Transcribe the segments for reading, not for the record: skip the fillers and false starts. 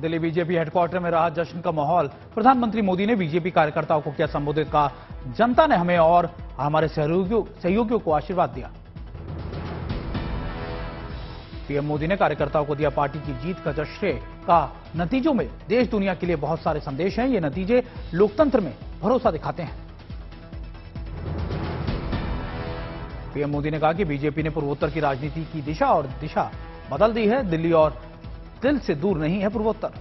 Delhi BJP headquarter में रहा जश्न का माहौल। प्रधानमंत्री मोदी ने बीजेपी कार्यकर्ताओं को किया संबोधित। कहा, जनता ने हमें और हमारे सहयोगियों को आशीर्वाद दिया। पीएम मोदी ने कार्यकर्ताओं को दिया पार्टी की जीत का जश्न। कहा, नतीजों में देश दुनिया के लिए बहुत सारे संदेश हैं। ये नतीजे लोकतंत्र में भरोसा दिखाते हैं। पीएम मोदी ने कहा कि बीजेपी ने पूर्वोत्तर की राजनीति की दिशा बदल दी है। दिल्ली और दिल से दूर नहीं है पूर्वोत्तर।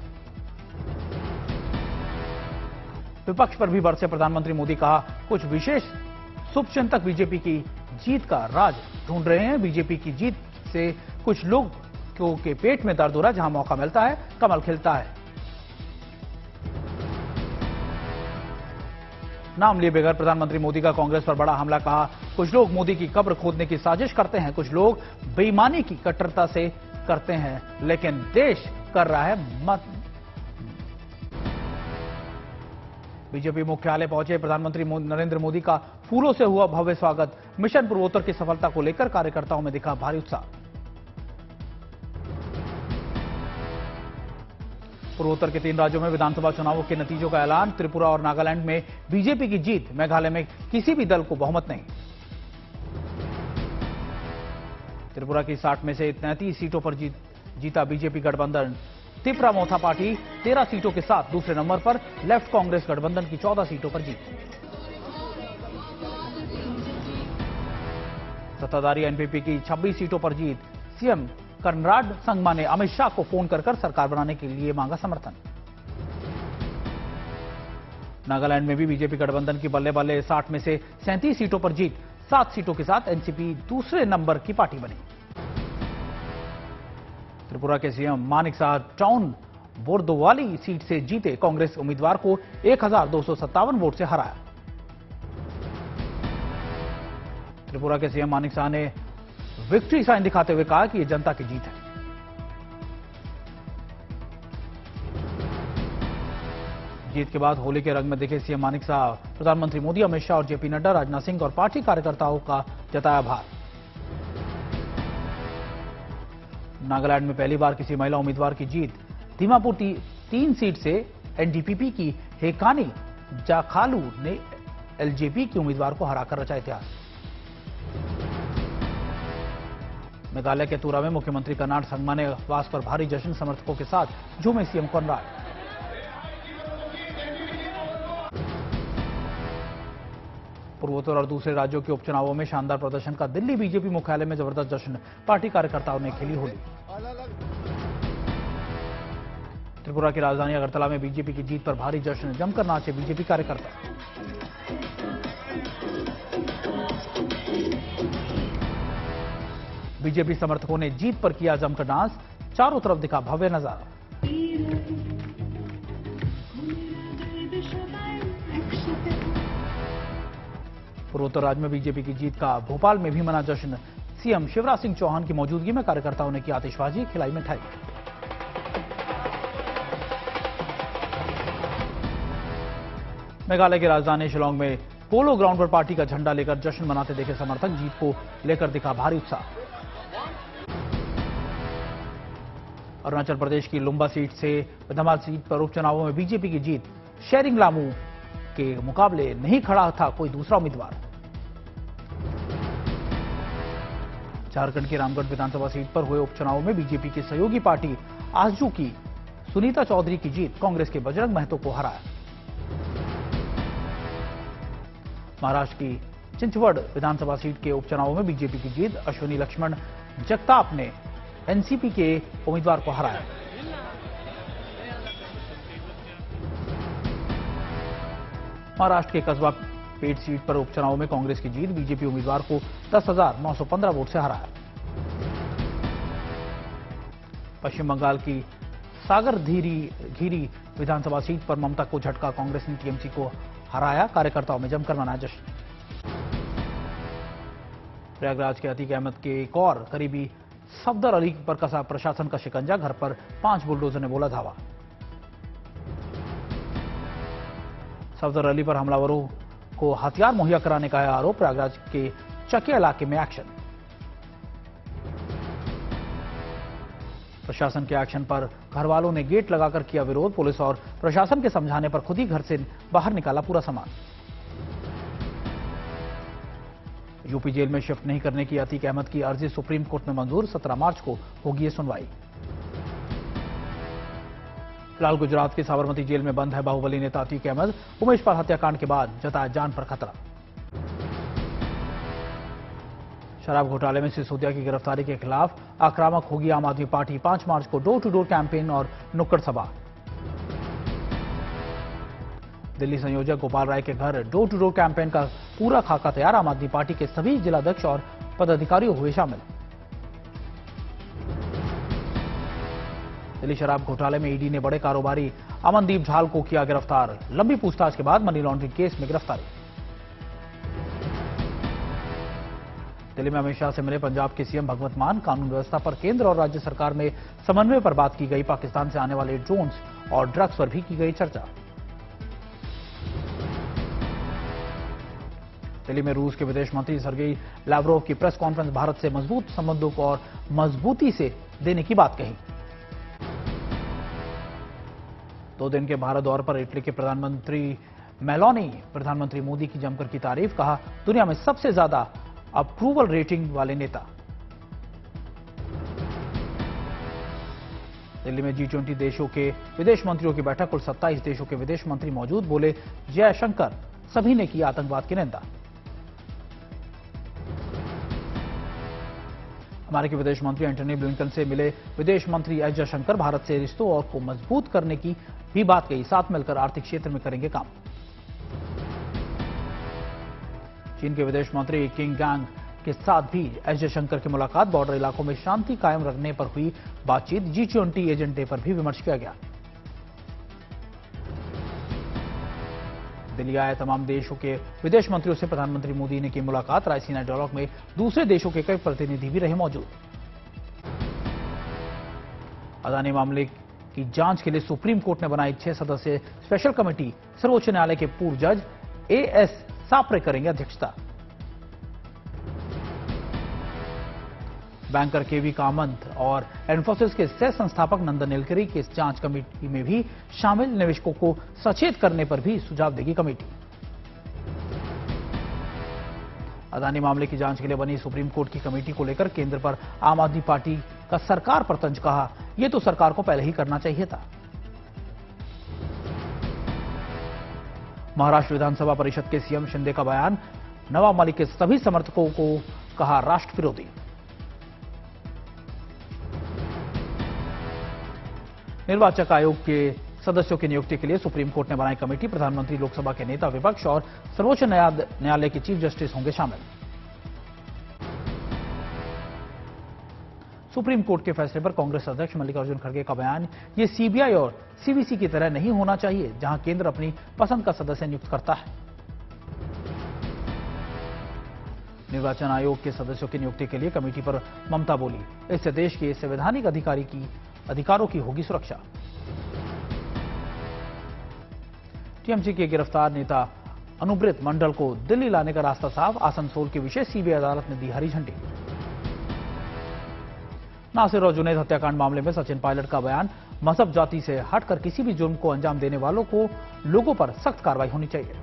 विपक्ष पर भी बरसे प्रधानमंत्री मोदी। कहा, कुछ विशेष शुभचिंतक बीजेपी की जीत का राज ढूंढ रहे हैं। बीजेपी की जीत से कुछ लोगों के पेट में दर्द हो रहा है। जहां मौका मिलता है कमल खिलता है। नाम लिए बगैर प्रधानमंत्री मोदी का कांग्रेस पर बड़ा हमला। कहा, कुछ लोग मोदी की कब्र खोदने की साजिश करते हैं। कुछ लोग बेईमानी की कट्टरता से करते हैं, लेकिन देश कर रहा है मत। बीजेपी मुख्यालय पहुंचे प्रधानमंत्री नरेंद्र मोदी का फूलों से हुआ भव्य स्वागत। मिशन पूर्वोत्तर की सफलता को लेकर कार्यकर्ताओं में दिखा भारी उत्साह। पूर्वोत्तर के 3 राज्यों में विधानसभा चुनावों के नतीजों का ऐलान। त्रिपुरा और नागालैंड में बीजेपी की जीत। मेघालय में किसी भी दल को बहुमत नहीं। त्रिपुरा की 60 में से 33 सीटों पर जीता बीजेपी गठबंधन। तिपरा मोथा पार्टी 13 सीटों के साथ दूसरे नंबर पर। लेफ्ट कांग्रेस गठबंधन की 14 सीटों पर जीत। सत्ताधारी एनपीपी की 26 सीटों पर जीत। सीएम कनराड संगमा ने अमित शाह को फोन कर सरकार बनाने के लिए मांगा समर्थन। नागालैंड में भी बीजेपी गठबंधन की बल्ले बल्ले 60 में से 37 सीटों पर जीत। 7 सीटों के साथ एनसीपी दूसरे नंबर की पार्टी बनी। त्रिपुरा के CM Manik Shah town Bordowali seat से जीते। कांग्रेस उम्मीदवार को 1257 वोट से हराया। त्रिपुरा के सीएम मानिक शाह ने विक्ट्री साइन दिखाते हुए कहा कि यह जनता की जीत है। जीत के बाद होली के रंग में दिखे सीएम मानिक शाह। प्रधानमंत्री मोदी, अमित शाह और जेपी नड्डा, राजनाथ सिंह और पार्टी कार्यकर्ताओं का जताया आभार। नागालैंड में पहली बार किसी महिला उम्मीदवार की जीत। दीमापुर 3 सीट से एनडीपीपी की हेकानी जाखालू ने एलजेपी के उम्मीदवार को हराकर रचा इतिहास। मेघालय के तुरा में मुख्यमंत्री कनराड संगमा ने उपवास पर भारी जश्न। समर्थकों के साथ झूमे सीएम कनराड। पूर्वोत्तर और दूसरे राज्यों के उपचुनावों में शानदार प्रदर्शन का दिल्ली बीजेपी मुख्यालय में जबरदस्त जश्न। पार्टी कार्यकर्ताओं ने खेली होली। त्रिपुरा की राजधानी अगरतला में बीजेपी की जीत पर भारी जश्न। जमकर नाचे बीजेपी कार्यकर्ता। बीजेपी समर्थकों ने जीत पर किया जमकर डांस। चारों तरफ दिखा भव्य नजारा। पूर्वोत्तर राज्य में बीजेपी की जीत का भोपाल में भी मना जश्न। सीएम शिवराज सिंह चौहान की मौजूदगी में कार्यकर्ताओं ने की आतिशबाजी, खिलाई मिठाई। मेघालय की राजधानी शिलांग में पोलो ग्राउंड पर पार्टी का झंडा लेकर जश्न मनाते देखे समर्थक। जीत को लेकर दिखा भारी उत्साह। अरुणाचल प्रदेश की लुम्बा सीट से धमाल सीट पर उपचुनावों में बीजेपी की जीत। शेरिंग लामू के मुकाबले नहीं खड़ा था कोई दूसरा उम्मीदवार। झारखंड की रामगढ़ विधानसभा सीट पर हुए उपचुनाव में बीजेपी की सहयोगी पार्टी आजसू की सुनीता चौधरी की जीत। कांग्रेस के बजरंग महतो को हराया। महाराष्ट्र की चिंचवड़ विधानसभा सीट के उपचुनाव में बीजेपी की जीत। अश्विनी लक्ष्मण जगताप ने एनसीपी के उम्मीदवार को हराया। महाराष्ट्र के कस्बा पेट सीट पर उपचुनाव में कांग्रेस की जीत। बीजेपी उम्मीदवार को 10,915 वोट से हराया। पश्चिम बंगाल की सागर घीरी विधानसभा सीट पर ममता को झटका। कांग्रेस ने टीएमसी को हराया। कार्यकर्ताओं में जमकर मनाया जश्न। प्रयागराज के अतीक अहमद के एक और करीबी सफदर अली पर कसा प्रशासन का शिकंजा। घर पर 5 बुलडोजर ने बोला धावा। सफदर अली पर हमलावरों को हथियार मुहैया कराने का है आरोप। प्रयागराज के चकिया इलाके में एक्शन। प्रशासन के एक्शन पर घर वालों ने गेट लगाकर किया विरोध। पुलिस और प्रशासन के समझाने पर खुद ही घर से बाहर निकाला पूरा सामान। यूपी जेल में शिफ्ट नहीं करने की अतीक अहमद की अर्जी सुप्रीम कोर्ट में मंजूर। 17 मार्च को होगी ये सुनवाई। फिलहाल गुजरात की साबरमती जेल में बंद है बाहुबली नेता अतीक अहमद। उमेश पाल हत्याकांड के बाद जताया जान पर खतरा। शराब घोटाले में सिसोदिया की गिरफ्तारी के खिलाफ आक्रामक होगी आम आदमी पार्टी। 5 मार्च को डोर टू डोर कैंपेन और नुक्कड़ सभा। दिल्ली संयोजक गोपाल राय के घर डोर टू डोर कैंपेन का पूरा खाका तैयार। आम आदमी पार्टी के सभी जिलाध्यक्ष और पदाधिकारी हुए शामिल। दिल्ली शराब घोटाले में ईडी ने बड़े कारोबारी अमनदीप झाल को किया गिरफ्तार। लंबी पूछताछ के बाद मनी लॉन्ड्रिंग केस में गिरफ्तारी। दिल्ली में अमित शाह से मिले पंजाब के सीएम भगवंत मान। कानून व्यवस्था पर केंद्र और राज्य सरकार में समन्वय पर बात की गई। पाकिस्तान से आने वाले ड्रोन्स और ड्रग्स पर भी की गई चर्चा। दिल्ली में रूस के विदेश मंत्री सर्गेई लैवरोव की प्रेस कॉन्फ्रेंस। भारत से मजबूत संबंधों को और मजबूती से देने की बात कही। 2 दिन के भारत दौरे पर इटली के प्रधानमंत्री मेलोनी प्रधानमंत्री मोदी की जमकर की तारीफ। कहा दुनिया में सबसे ज्यादा अप्रूवल रेटिंग वाले नेता। दिल्ली में G20 देशों के विदेश मंत्रियों की बैठक। कुल 27 देशों के विदेश मंत्री मौजूद। बोले जयशंकर सभी ने की आतंकवाद की निंदा। अमेरिकी विदेश मंत्री एंटनी ब्लिंकन से मिले विदेश मंत्री एस जयशंकर। भारत से रिश्तों और को मजबूत करने की भी बात कही। साथ मिलकर आर्थिक क्षेत्र में करेंगे काम। चीन के विदेश मंत्री किंग गांग के साथ भी एस जयशंकर की मुलाकात। बॉर्डर इलाकों में शांति कायम रखने पर हुई बातचीत। G20 एजेंट डे पर भी विमर्श किया गया। दिल्ली आए तमाम देशों के विदेश मंत्रियों से प्रधानमंत्री मोदी ने की मुलाकात। रायसीना डायलॉग में दूसरे देशों के कई प्रतिनिधि भी रहे मौजूद। अदानी मामले की जांच के लिए सुप्रीम कोर्ट ने बनाई 6 सदस्यीय स्पेशल कमेटी। सर्वोच्च न्यायालय के पूर्व जज एएस सापरे करेंगे अध्यक्षता। बैंकर केवी कामत और इन्फोसिस के सह संस्थापक नंदन नीलकरी की इस जांच कमेटी में भी शामिल। निवेशकों को सचेत करने पर भी सुझाव देगी कमेटी। अदानी मामले की जांच के लिए बनी सुप्रीम कोर्ट की कमेटी को लेकर केंद्र पर आम आदमी पार्टी का सरकार पर तंज। कहा यह तो सरकार को पहले ही करना चाहिए था। महाराष्ट्र विधानसभा परिषद के सीएम शिंदे का बयान। नवाब मलिक के सभी समर्थकों को कहा राष्ट्र विरोधी। निर्वाचन आयोग के सदस्यों की नियुक्ति के लिए सुप्रीम कोर्ट ने बनाई कमेटी। प्रधानमंत्री, लोकसभा के नेता, विपक्ष और सर्वोच्च न्यायालय के चीफ जस्टिस होंगे शामिल। सुप्रीम कोर्ट के फैसले पर कांग्रेस अध्यक्ष मल्लिकार्जुन खड़गे का बयान। ये सीबीआई और सीवीसी की तरह नहीं होना चाहिए जहां केंद्र अपनी पसंद का सदस्य नियुक्त करता है। निर्वाचन आयोग के सदस्यों की नियुक्ति के लिए कमेटी पर ममता बोली। इससे देश के संवैधानिक अधिकारों की होगी सुरक्षा। टीएमसी के गिरफ्तार नेता अनुब्रत मंडल को दिल्ली लाने का रास्ता साफ। आसनसोल की विशेष सीबीआई अदालत ने दी हरी झंडी। नासिर और जुनैद हत्याकांड मामले में सचिन पायलट का बयान। मजहब जाति से हटकर किसी भी जुर्म को अंजाम देने वालों को लोगों पर सख्त कार्रवाई होनी चाहिए।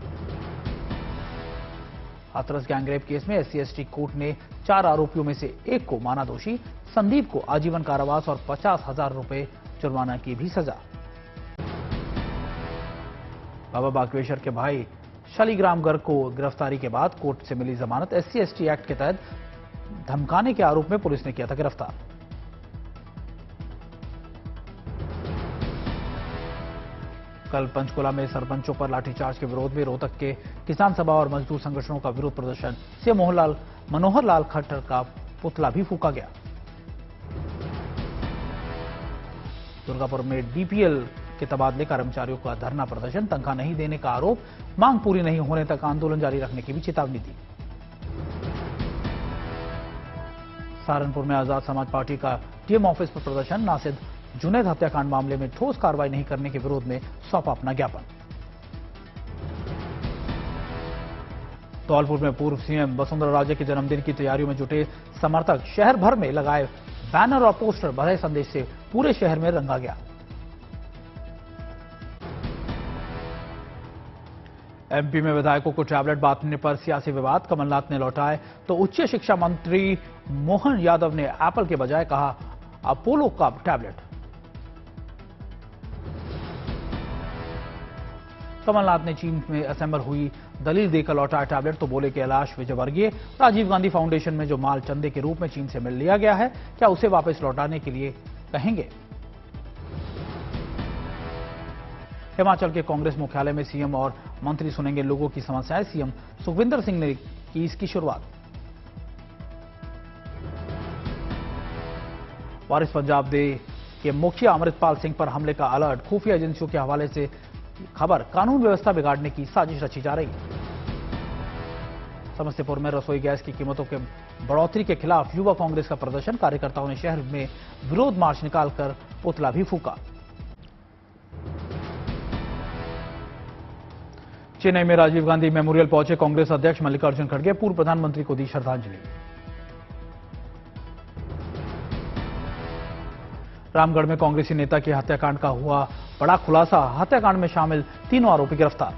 हाथरस गैंगरेप केस में SC/ST कोर्ट ने 4 आरोपियों में से एक को माना दोषी। संदीप को आजीवन कारावास और 50,000 रुपए जुर्माना की भी सजा। बाबा बागेश्वर के भाई शालिग्राम गर्ग को गिरफ्तारी के बाद कोर्ट से मिली जमानत। SC/ST एक्ट के तहत धमकाने के आरोप में पुलिस ने किया था गिरफ्तार। कल पंचकुला में सरपंचों पर लाठीचार्ज के विरोध में रोहतक के किसान सभा और मजदूर संगठनों का विरोध प्रदर्शन। सीएम मनोहर लाल खट्टर का पुतला भी फूंका गया। दुर्गापुर में DPL के तबादले कर्मचारियों का धरना प्रदर्शन। तनख्वाह नहीं देने का आरोप। मांग पूरी नहीं होने तक आंदोलन जारी रखने की भी चेतावनी दी। सहारनपुर में आजाद समाज पार्टी का टीएम ऑफिस पर प्रदर्शन। नासिर जुनैद हत्याकांड मामले में ठोस कार्रवाई नहीं करने के विरोध में सौंपा अपना ज्ञापन। धौलपुर में पूर्व सीएम वसुंधरा राजे के जन्मदिन की तैयारियों में जुटे समर्थक शहर भर में लगाए बैनर और पोस्टर बधाई संदेश से पूरे शहर में रंगा गया। एमपी में विधायकों को टैबलेट बांटने पर सियासी विवाद, कमलनाथ ने लौटाए तो उच्च शिक्षा मंत्री मोहन यादव ने एप्पल के बजाय कहा अपोलो का टैबलेट। कमलनाथ ने चीन में असेंबल हुई दलील देकर लौटाया टैबलेट तो बोले कैलाश विजयवर्गीय, राजीव गांधी फाउंडेशन में जो माल चंदे के रूप में चीन से मिल लिया गया है, क्या उसे वापस लौटाने के लिए कहेंगे। हिमाचल के कांग्रेस मुख्यालय में सीएम और मंत्री सुनेंगे लोगों की समस्याएं, सीएम सुखविंदर सिंह ने की इसकी शुरुआत। वारिस पंजाब दे के मुखिया अमृतपाल सिंह पर हमले का अलर्ट, खुफिया एजेंसियों के हवाले से खबर, कानून व्यवस्था बिगाड़ने की साजिश रची जा रही है। समस्तीपुर में रसोई गैस की कीमतों के बढ़ोतरी के खिलाफ युवा कांग्रेस का प्रदर्शन, कार्यकर्ताओं ने शहर में विरोध मार्च निकालकर पुतला भी फूंका। चेन्नई में राजीव गांधी मेमोरियल पहुंचे कांग्रेस अध्यक्ष मल्लिकार्जुन खड़गे, पूर्व प्रधानमंत्री को दी श्रद्धांजलि। रामगढ़ में कांग्रेसी नेता की हत्याकांड का हुआ बड़ा खुलासा, हत्याकांड में शामिल तीनों आरोपी गिरफ्तार।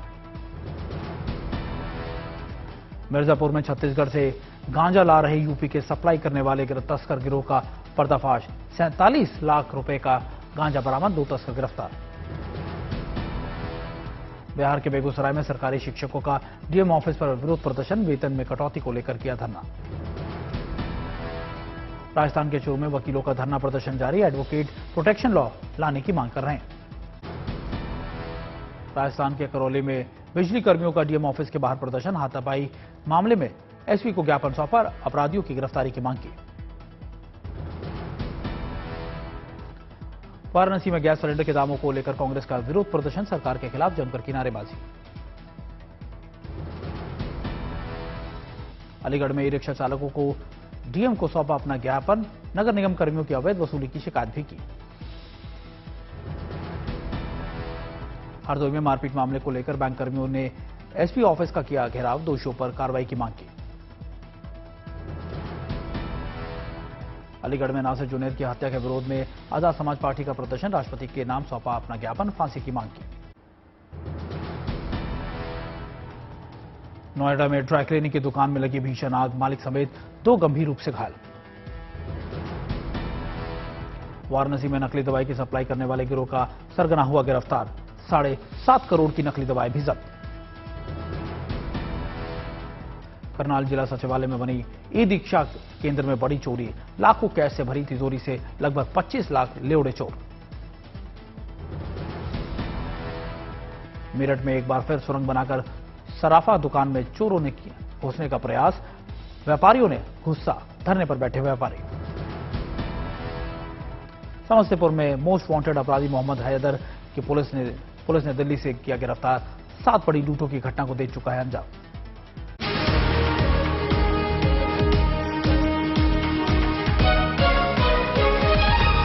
मिर्जापुर में छत्तीसगढ़ से गांजा ला रहे यूपी के सप्लाई करने वाले तस्कर गिरोह का पर्दाफाश, 47 लाख रुपए का गांजा बरामद, 2 तस्कर गिरफ्तार। बिहार के बेगूसराय में सरकारी शिक्षकों का डीएम ऑफिस पर विरोध प्रदर्शन, वेतन में कटौती को लेकर किया धरना। राजस्थान के चूरू में वकीलों का धरना प्रदर्शन जारी, एडवोकेट प्रोटेक्शन लॉ लाने की मांग कर रहे हैं। राजस्थान के करौली में बिजली कर्मियों का डीएम ऑफिस के बाहर प्रदर्शन, हाथापाई मामले में एसपी को ज्ञापन सौंपा, अपराधियों की गिरफ्तारी की मांग की। वाराणसी में गैस सिलेंडर के दामों को लेकर कांग्रेस का विरोध प्रदर्शन, सरकार के खिलाफ जमकर किनारेबाजी। अलीगढ़ में ई रिक्शा चालकों को डीएम को सौंपा अपना ज्ञापन, नगर निगम कर्मियों की अवैध वसूली की शिकायत भी की। हरदोई में मारपीट मामले को लेकर बैंक कर्मियों ने एसपी ऑफिस का किया घेराव, दोषियों पर कार्रवाई की मांग की। अलीगढ़ में नासिर जुनैद की हत्या के विरोध में आजाद समाज पार्टी का प्रदर्शन, राष्ट्रपति के नाम सौंपा अपना ज्ञापन, फांसी की मांग की। नोएडा में ड्राई क्लीनिंग की दुकान में लगी भीषण आग, मालिक समेत 2 गंभीर रूप से घायल। वाराणसी में नकली दवाई की सप्लाई करने वाले गिरोह का सरगना हुआ गिरफ्तार, 7.5 करोड़ की नकली दवाई भी जब्त। करनाल जिला सचिवालय में बनी ई दीक्षा केंद्र में बड़ी चोरी, लाखों कैश से भरी तिजोरी से लगभग 25 लाख ले उड़े चोर। मेरठ में एक बार फिर सुरंग बनाकर सराफा दुकान में चोरों ने घुसने का प्रयास, व्यापारियों ने गुस्सा, धरने पर बैठे व्यापारी। समस्तीपुर में मोस्ट वांटेड अपराधी मोहम्मद हैदर की पुलिस ने दिल्ली से किया गिरफ्तार, 7 बड़ी लूटों की घटना को दे चुका है अंजाम।